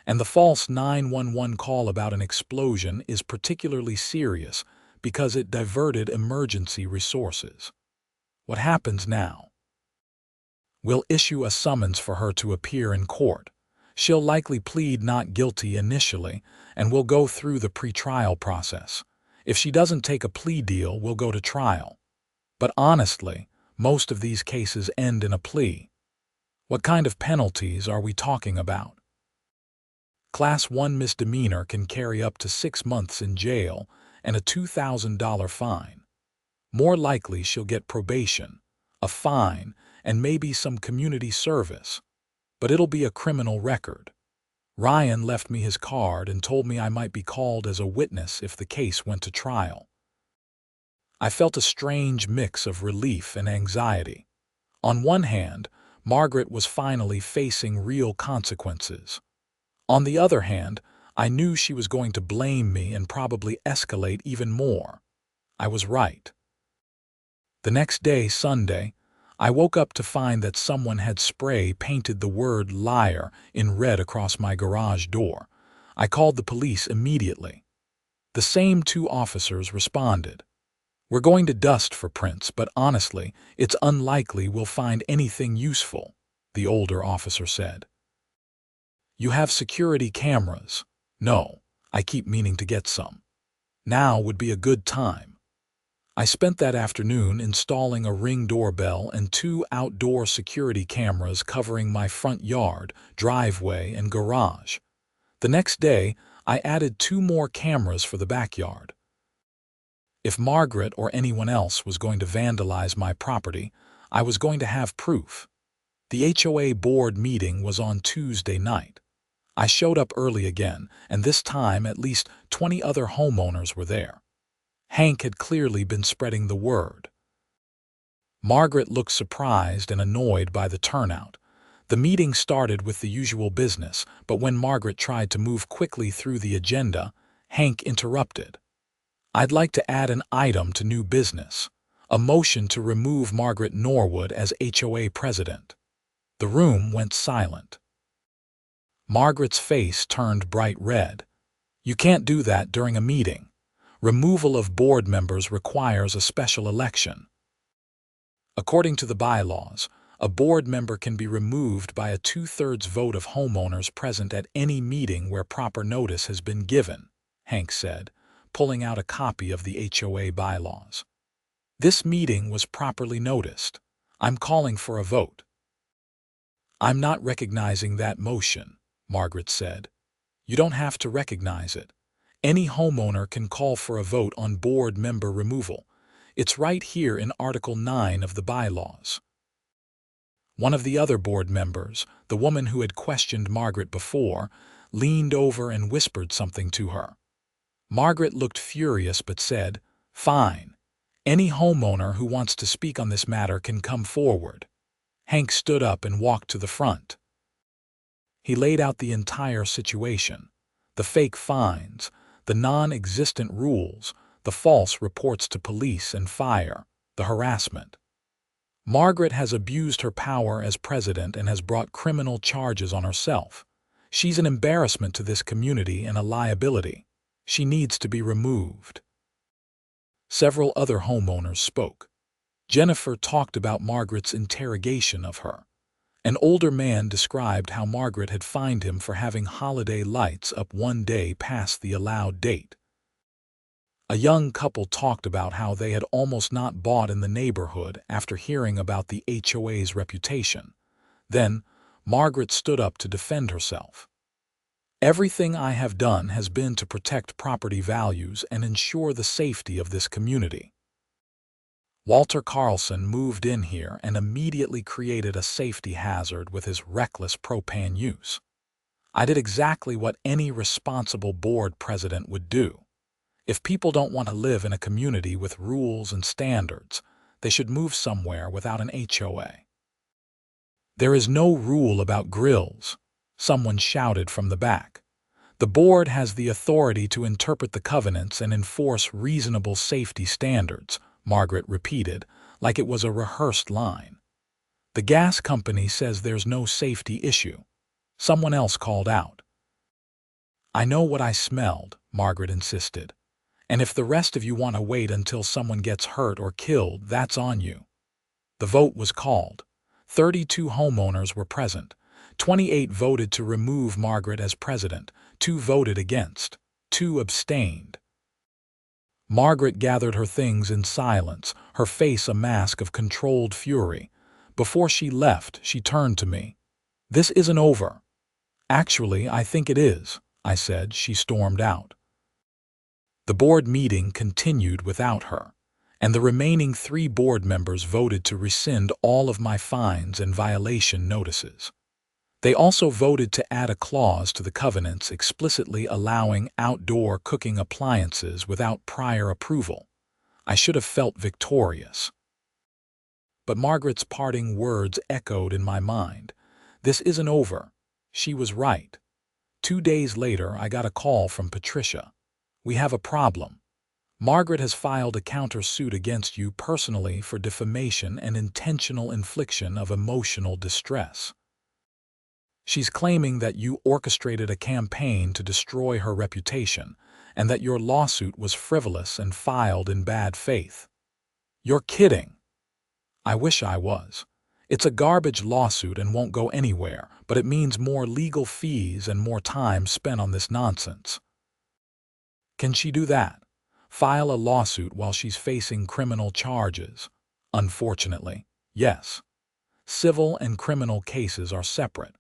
and the false 911 call about an explosion is particularly serious because it diverted emergency resources. What happens now? We'll issue a summons for her to appear in court. She'll likely plead not guilty initially, and we'll go through the pretrial process. If she doesn't take a plea deal, we'll go to trial. But honestly, most of these cases end in a plea. What kind of penalties are we talking about? Class 1 misdemeanor can carry up to 6 months in jail and a $2,000 fine. More likely she'll get probation, a fine, and maybe some community service. But it'll be a criminal record. Ryan left me his card and told me I might be called as a witness if the case went to trial. I felt a strange mix of relief and anxiety. On one hand, Margaret was finally facing real consequences. On the other hand, I knew she was going to blame me and probably escalate even more. I was right. The next day, Sunday, I woke up to find that someone had spray painted the word liar in red across my garage door. I called the police immediately. The same 2 officers responded. We're going to dust for prints, but honestly, it's unlikely we'll find anything useful, the older officer said. You have security cameras? No, I keep meaning to get some. Now would be a good time. I spent that afternoon installing a Ring doorbell and 2 outdoor security cameras covering my front yard, driveway, and garage. The next day, I added 2 more cameras for the backyard. If Margaret or anyone else was going to vandalize my property, I was going to have proof. The HOA board meeting was on Tuesday night. I showed up early again, and this time at least 20 other homeowners were there. Hank had clearly been spreading the word. Margaret looked surprised and annoyed by the turnout. The meeting started with the usual business, but when Margaret tried to move quickly through the agenda, Hank interrupted. I'd like to add an item to new business, a motion to remove Margaret Norwood as HOA president. The room went silent. Margaret's face turned bright red. You can't do that during a meeting. Removal of board members requires a special election. According to the bylaws, a board member can be removed by a 2/3 vote of homeowners present at any meeting where proper notice has been given, Hank said, pulling out a copy of the HOA bylaws. This meeting was properly noticed. I'm calling for a vote. I'm not recognizing that motion, Margaret said. You don't have to recognize it. Any homeowner can call for a vote on board member removal. It's right here in Article 9 of the bylaws. One of the other board members, the woman who had questioned Margaret before, leaned over and whispered something to her. Margaret looked furious but said, "Fine. Any homeowner who wants to speak on this matter can come forward." Hank stood up and walked to the front. He laid out the entire situation: the fake fines, the non-existent rules, the false reports to police and fire, the harassment. Margaret has abused her power as president and has brought criminal charges on herself. She's an embarrassment to this community and a liability. She needs to be removed. Several other homeowners spoke. Jennifer talked about Margaret's interrogation of her. An older man described how Margaret had fined him for having holiday lights up one day past the allowed date. A young couple talked about how they had almost not bought in the neighborhood after hearing about the HOA's reputation. Then, Margaret stood up to defend herself. "Everything I have done has been to protect property values and ensure the safety of this community." Walter Carlson moved in here and immediately created a safety hazard with his reckless propane use. I did exactly what any responsible board president would do. If people don't want to live in a community with rules and standards, they should move somewhere without an HOA. "There is no rule about grills," someone shouted from the back. "The board has the authority to interpret the covenants and enforce reasonable safety standards," Margaret repeated, like it was a rehearsed line. "The gas company says there's no safety issue," someone else called out. "I know what I smelled," Margaret insisted. "And if the rest of you want to wait until someone gets hurt or killed, that's on you." The vote was called. 32 homeowners were present. 28 voted to remove Margaret as president. 2 voted against. 2 abstained. Margaret gathered her things in silence, her face a mask of controlled fury. Before she left, she turned to me. "This isn't over." "Actually, I think it is," I said. She stormed out. The board meeting continued without her, and the remaining 3 board members voted to rescind all of my fines and violation notices. They also voted to add a clause to the covenants explicitly allowing outdoor cooking appliances without prior approval. I should have felt victorious. But Margaret's parting words echoed in my mind. This isn't over. She was right. 2 days later, I got a call from Patricia. "We have a problem. Margaret has filed a countersuit against you personally for defamation and intentional infliction of emotional distress. She's claiming that you orchestrated a campaign to destroy her reputation and that your lawsuit was frivolous and filed in bad faith." "You're kidding." "I wish I was. It's a garbage lawsuit and won't go anywhere, but it means more legal fees and more time spent on this nonsense." "Can she do that? File a lawsuit while she's facing criminal charges?" "Unfortunately, yes. Civil and criminal cases are separate.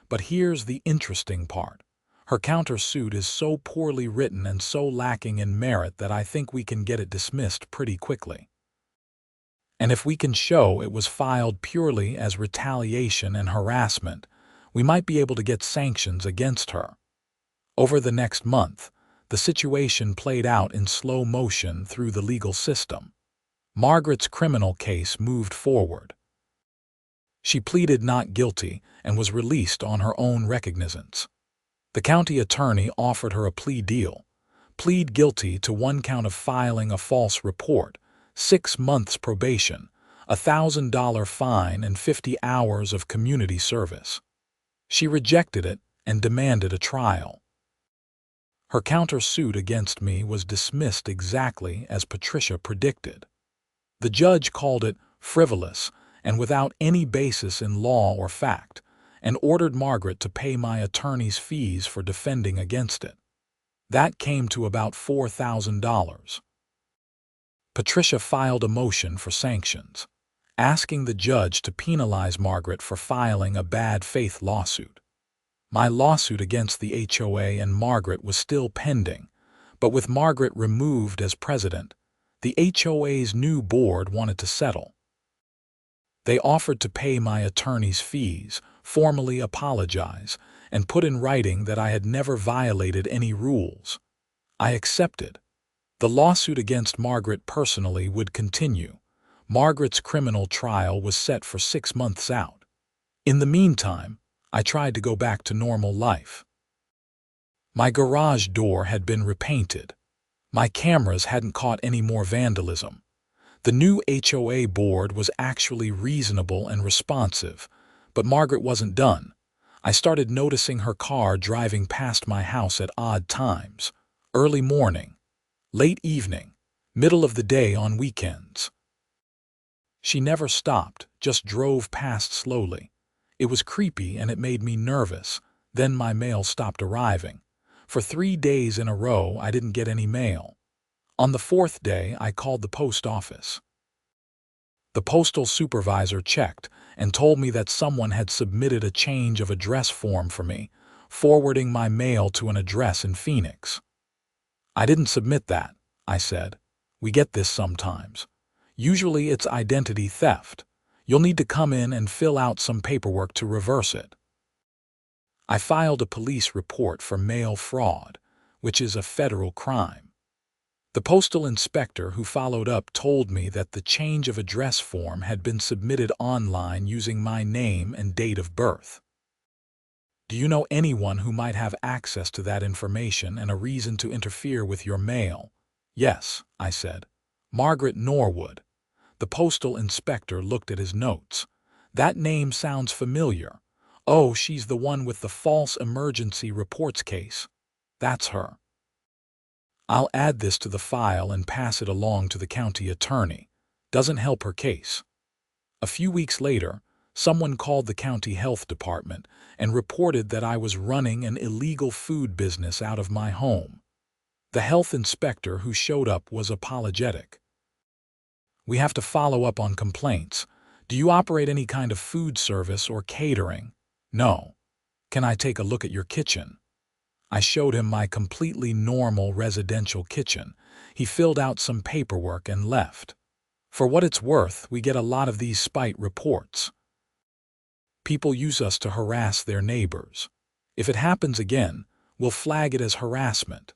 But here's the interesting part. Her countersuit is so poorly written and so lacking in merit that I think we can get it dismissed pretty quickly. And if we can show it was filed purely as retaliation and harassment, we might be able to get sanctions against her." Over the next month, the situation played out in slow motion through the legal system. Margaret's criminal case moved forward. She pleaded not guilty and was released on her own recognizance. The county attorney offered her a plea deal. Plead guilty to 1 count of filing a false report, 6 months probation, a $1,000 fine, and 50 hours of community service. She rejected it and demanded a trial. Her countersuit against me was dismissed exactly as Patricia predicted. The judge called it frivolous and without any basis in law or fact, and ordered Margaret to pay my attorney's fees for defending against it. That came to about $4,000. Patricia filed a motion for sanctions, asking the judge to penalize Margaret for filing a bad faith lawsuit. My lawsuit against the HOA and Margaret was still pending, but with Margaret removed as president, the HOA's new board wanted to settle. They offered to pay my attorney's fees, formally apologize, and put in writing that I had never violated any rules. I accepted. The lawsuit against Margaret personally would continue. Margaret's criminal trial was set for 6 months out. In the meantime, I tried to go back to normal life. My garage door had been repainted. My cameras hadn't caught any more vandalism. The new HOA board was actually reasonable and responsive, but Margaret wasn't done. I started noticing her car driving past my house at odd times, early morning, late evening, middle of the day on weekends. She never stopped, just drove past slowly. It was creepy and it made me nervous. Then my mail stopped arriving. For 3 days in a row, I didn't get any mail. On the 4th day, I called the post office. The postal supervisor checked and told me that someone had submitted a change of address form for me, forwarding my mail to an address in Phoenix. I didn't submit that, I said. We get this sometimes. Usually it's identity theft. You'll need to come in and fill out some paperwork to reverse it. I filed a police report for mail fraud, which is a federal crime. The postal inspector who followed up told me that the change of address form had been submitted online using my name and date of birth. Do you know anyone who might have access to that information and a reason to interfere with your mail? Yes, I said. Margaret Norwood. The postal inspector looked at his notes. That name sounds familiar. Oh, she's the one with the false emergency reports case. That's her. I'll add this to the file and pass it along to the county attorney. Doesn't help her case. A few weeks later, someone called the county health department and reported that I was running an illegal food business out of my home. The health inspector who showed up was apologetic. We have to follow up on complaints. Do you operate any kind of food service or catering? No. Can I take a look at your kitchen? I showed him my completely normal residential kitchen. He filled out some paperwork and left. For what it's worth, we get a lot of these spite reports. People use us to harass their neighbors. If it happens again, we'll flag it as harassment.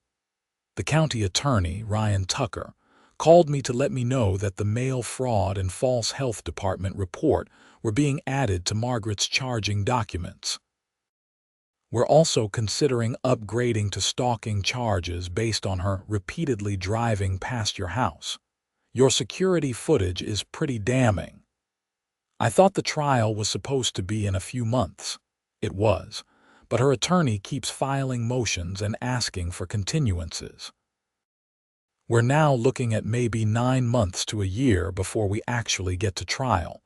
The county attorney, Ryan Tucker, called me to let me know that the mail fraud and false health department report were being added to Margaret's charging documents. We're also considering upgrading to stalking charges based on her repeatedly driving past your house. Your security footage is pretty damning. I thought the trial was supposed to be in a few months. It was, but her attorney keeps filing motions and asking for continuances. We're now looking at maybe 9 months to a year before we actually get to trial,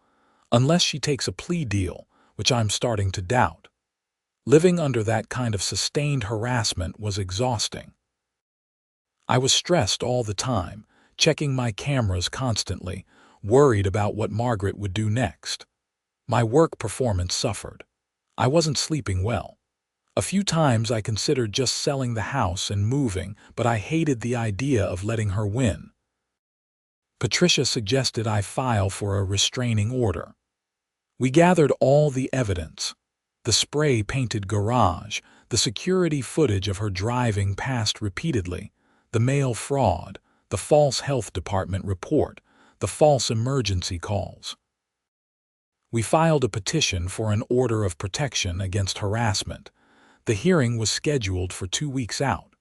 unless she takes a plea deal, which I'm starting to doubt. Living under that kind of sustained harassment was exhausting. I was stressed all the time, checking my cameras constantly, worried about what Margaret would do next. My work performance suffered. I wasn't sleeping well. A few times I considered just selling the house and moving, but I hated the idea of letting her win. Patricia suggested I file for a restraining order. We gathered all the evidence: the spray-painted garage, the security footage of her driving past repeatedly, the mail fraud, the false health department report, the false emergency calls. We filed a petition for an order of protection against harassment. The hearing was scheduled for 2 weeks out.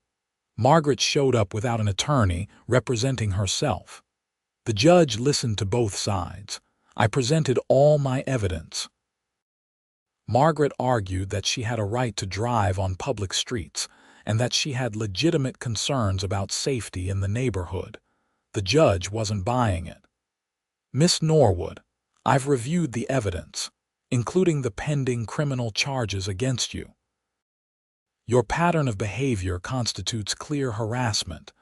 Margaret showed up without an attorney representing herself. The judge listened to both sides. I presented all my evidence. Margaret argued that she had a right to drive on public streets and that she had legitimate concerns about safety in the neighborhood. The judge wasn't buying it. "Miss Norwood, I've reviewed the evidence, including the pending criminal charges against you. Your pattern of behavior constitutes clear harassment.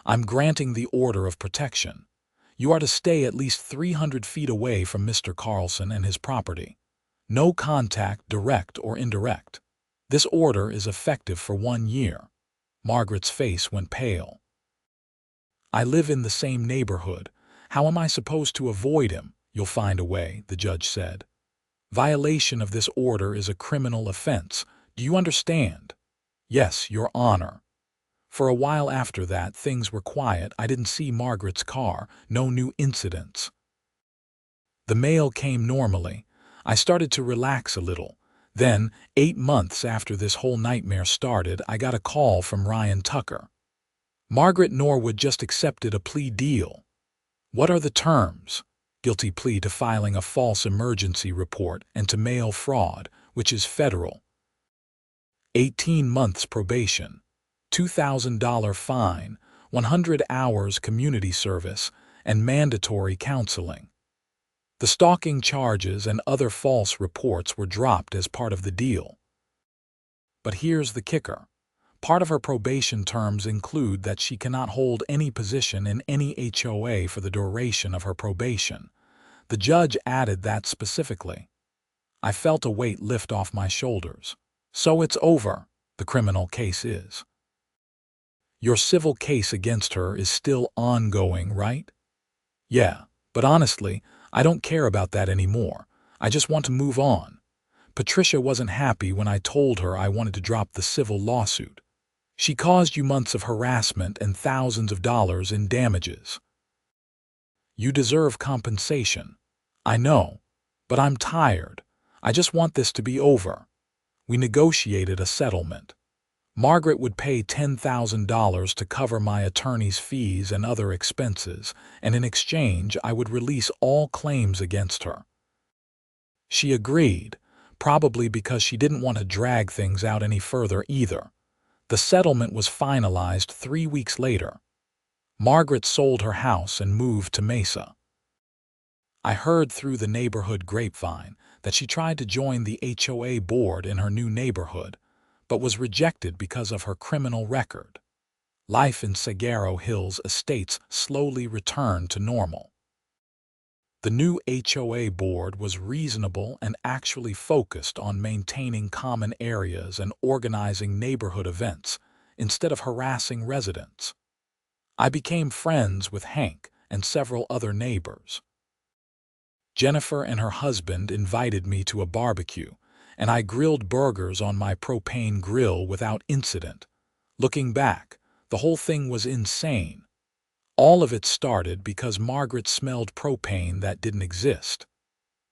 I'm granting the order of protection. You are to stay at least 300 feet away from Mr. Carlson and his property. No contact, direct or indirect. This order is effective for 1 year." Margaret's face went pale. "I live in the same neighborhood. How am I supposed to avoid him?" "You'll find a way," the judge said. "Violation of this order is a criminal offense. Do you understand?" "Yes, Your Honor." For a while after that, things were quiet. I didn't see Margaret's car, no new incidents. The mail came normally. I started to relax a little. Then, 8 months after this whole nightmare started, I got a call from Ryan Tucker. "Margaret Norwood just accepted a plea deal." "What are the terms?" "Guilty plea to filing a false emergency report and to mail fraud, which is federal. 18 months probation, $2,000 fine, 100 hours community service, and mandatory counseling." The stalking charges and other false reports were dropped as part of the deal. But here's the kicker. Part of her probation terms include that she cannot hold any position in any HOA for the duration of her probation. The judge added that specifically. I felt a weight lift off my shoulders. So it's over. The criminal case is. Your civil case against her is still ongoing, right? Yeah, but honestly, I don't care about that anymore. I just want to move on. Patricia wasn't happy when I told her I wanted to drop the civil lawsuit. She caused you months of harassment and thousands of dollars in damages. You deserve compensation. I know, but I'm tired. I just want this to be over. We negotiated a settlement. Margaret would pay $10,000 to cover my attorney's fees and other expenses, and in exchange I would release all claims against her. She agreed, probably because she didn't want to drag things out any further either. The settlement was finalized 3 weeks later. Margaret sold her house and moved to Mesa. I heard through the neighborhood grapevine that she tried to join the HOA board in her new neighborhood, but was rejected because of her criminal record. Life in Saguaro Hills estates slowly returned to normal. The new HOA board was reasonable and actually focused on maintaining common areas and organizing neighborhood events instead of harassing residents. I became friends with Hank and several other neighbors. Jennifer and her husband invited me to a barbecue, and I grilled burgers on my propane grill without incident. Looking back, the whole thing was insane. All of it started because Margaret smelled propane that didn't exist.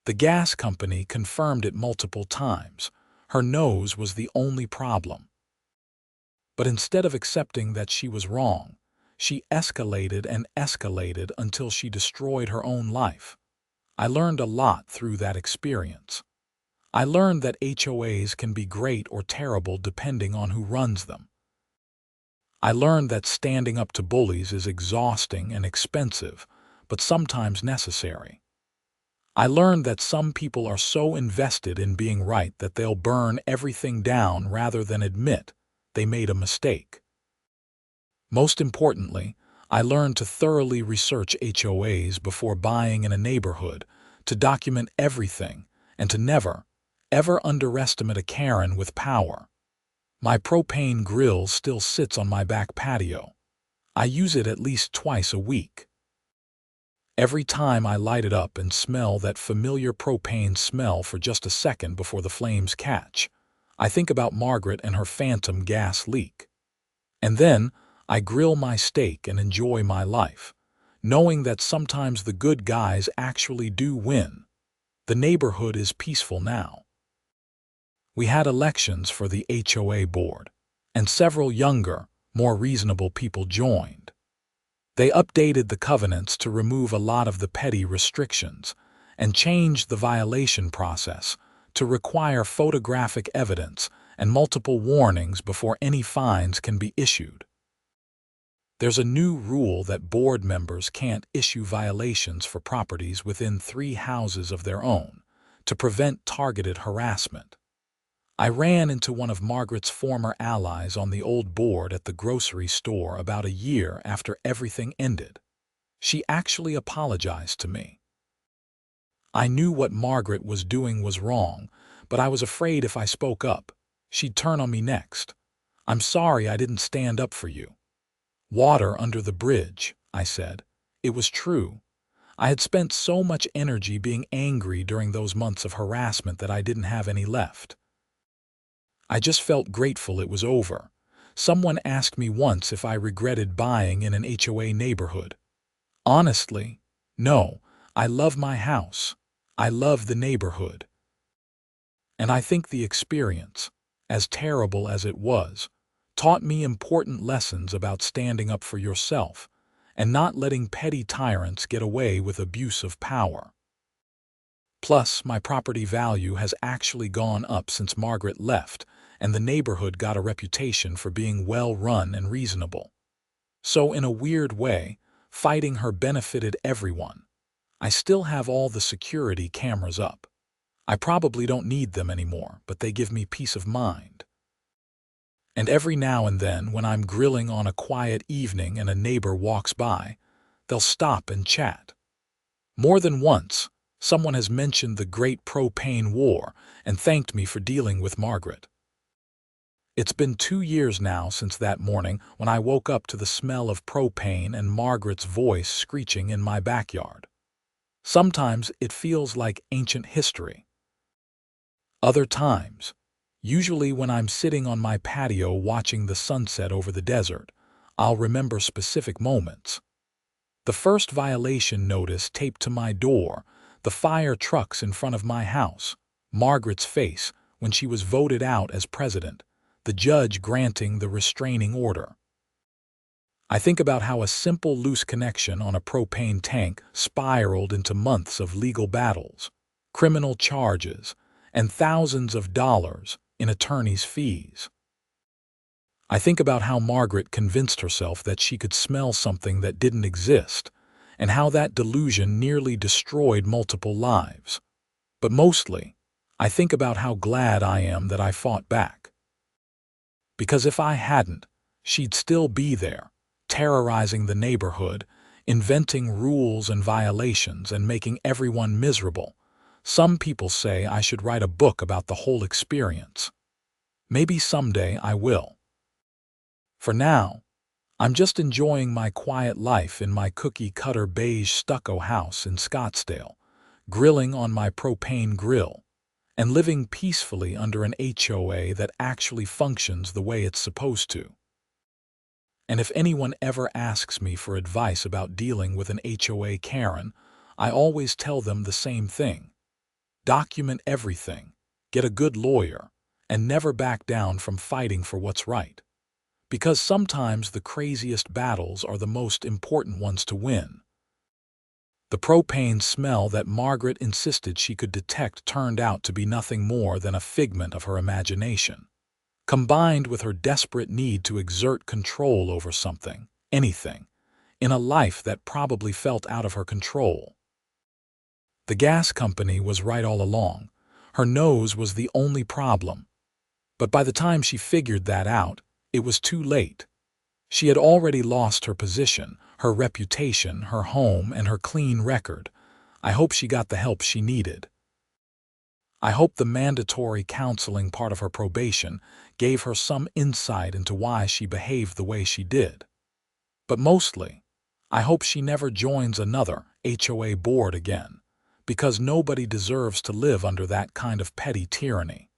The gas company confirmed it multiple times. Her nose was the only problem. But instead of accepting that she was wrong, she escalated and escalated until she destroyed her own life. I learned a lot through that experience. I learned that HOAs can be great or terrible depending on who runs them. I learned that standing up to bullies is exhausting and expensive, but sometimes necessary. I learned that some people are so invested in being right that they'll burn everything down rather than admit they made a mistake. Most importantly, I learned to thoroughly research HOAs before buying in a neighborhood, to document everything, and to never, ever underestimate a Karen with power. My propane grill still sits on my back patio. I use it at least twice a week. Every time I light it up and smell that familiar propane smell for just a second before the flames catch, I think about Margaret and her phantom gas leak. And then I grill my steak and enjoy my life, knowing that sometimes the good guys actually do win. The neighborhood is peaceful now. We had elections for the HOA board, and several younger, more reasonable people joined. They updated the covenants to remove a lot of the petty restrictions and changed the violation process to require photographic evidence and multiple warnings before any fines can be issued. There's a new rule that board members can't issue violations for properties within 3 houses of their own to prevent targeted harassment. I ran into one of Margaret's former allies on the old board at the grocery store about a year after everything ended. She actually apologized to me. I knew what Margaret was doing was wrong, but I was afraid if I spoke up, she'd turn on me next. "I'm sorry I didn't stand up for you." "Water under the bridge," I said. It was true. I had spent so much energy being angry during those months of harassment that I didn't have any left. I just felt grateful it was over. Someone asked me once if I regretted buying in an HOA neighborhood. Honestly, no. I love my house. I love the neighborhood. And I think the experience, as terrible as it was, taught me important lessons about standing up for yourself and not letting petty tyrants get away with abuse of power. Plus, my property value has actually gone up since Margaret left, and the neighborhood got a reputation for being well-run and reasonable. So in a weird way, fighting her benefited everyone. I still have all the security cameras up. I probably don't need them anymore, but they give me peace of mind. And every now and then, when I'm grilling on a quiet evening and a neighbor walks by, they'll stop and chat. More than once, someone has mentioned the Great Propane War and thanked me for dealing with Margaret. It's been 2 years now since that morning when I woke up to the smell of propane and Margaret's voice screeching in my backyard. Sometimes it feels like ancient history. Other times, usually when I'm sitting on my patio watching the sunset over the desert, I'll remember specific moments. The first violation notice taped to my door, the fire trucks in front of my house, Margaret's face when she was voted out as president, the judge granting the restraining order. I think about how a simple loose connection on a propane tank spiraled into months of legal battles, criminal charges, and thousands of dollars in attorney's fees. I think about how Margaret convinced herself that she could smell something that didn't exist, and how that delusion nearly destroyed multiple lives. But mostly, I think about how glad I am that I fought back. Because if I hadn't, she'd still be there, terrorizing the neighborhood, inventing rules and violations and making everyone miserable. Some people say I should write a book about the whole experience. Maybe someday I will. For now, I'm just enjoying my quiet life in my cookie-cutter beige stucco house in Scottsdale, grilling on my propane grill, and living peacefully under an HOA that actually functions the way it's supposed to. And if anyone ever asks me for advice about dealing with an HOA Karen, I always tell them the same thing. Document everything, get a good lawyer, and never back down from fighting for what's right. Because sometimes the craziest battles are the most important ones to win. The propane smell that Margaret insisted she could detect turned out to be nothing more than a figment of her imagination, combined with her desperate need to exert control over something, anything, in a life that probably felt out of her control. The gas company was right all along. Her nose was the only problem. But by the time she figured that out, it was too late. She had already lost her position, her reputation, her home, and her clean record. I hope she got the help she needed. I hope the mandatory counseling part of her probation gave her some insight into why she behaved the way she did. But mostly, I hope she never joins another HOA board again, because nobody deserves to live under that kind of petty tyranny.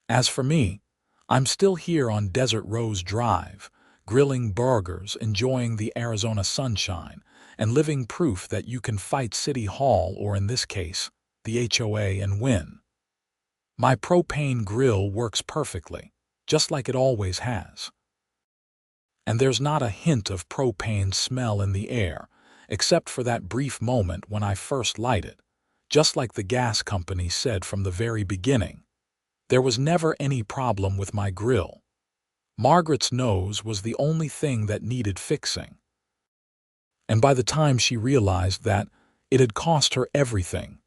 As for me, I'm still here on Desert Rose Drive, grilling burgers, enjoying the Arizona sunshine, and living proof that you can fight City Hall, or in this case, the HOA, and win. My propane grill works perfectly, just like it always has. And there's not a hint of propane smell in the air, except for that brief moment when I first light it, just like the gas company said from the very beginning. There was never any problem with my grill. Margaret's nose was the only thing that needed fixing. And by the time she realized that, it had cost her everything.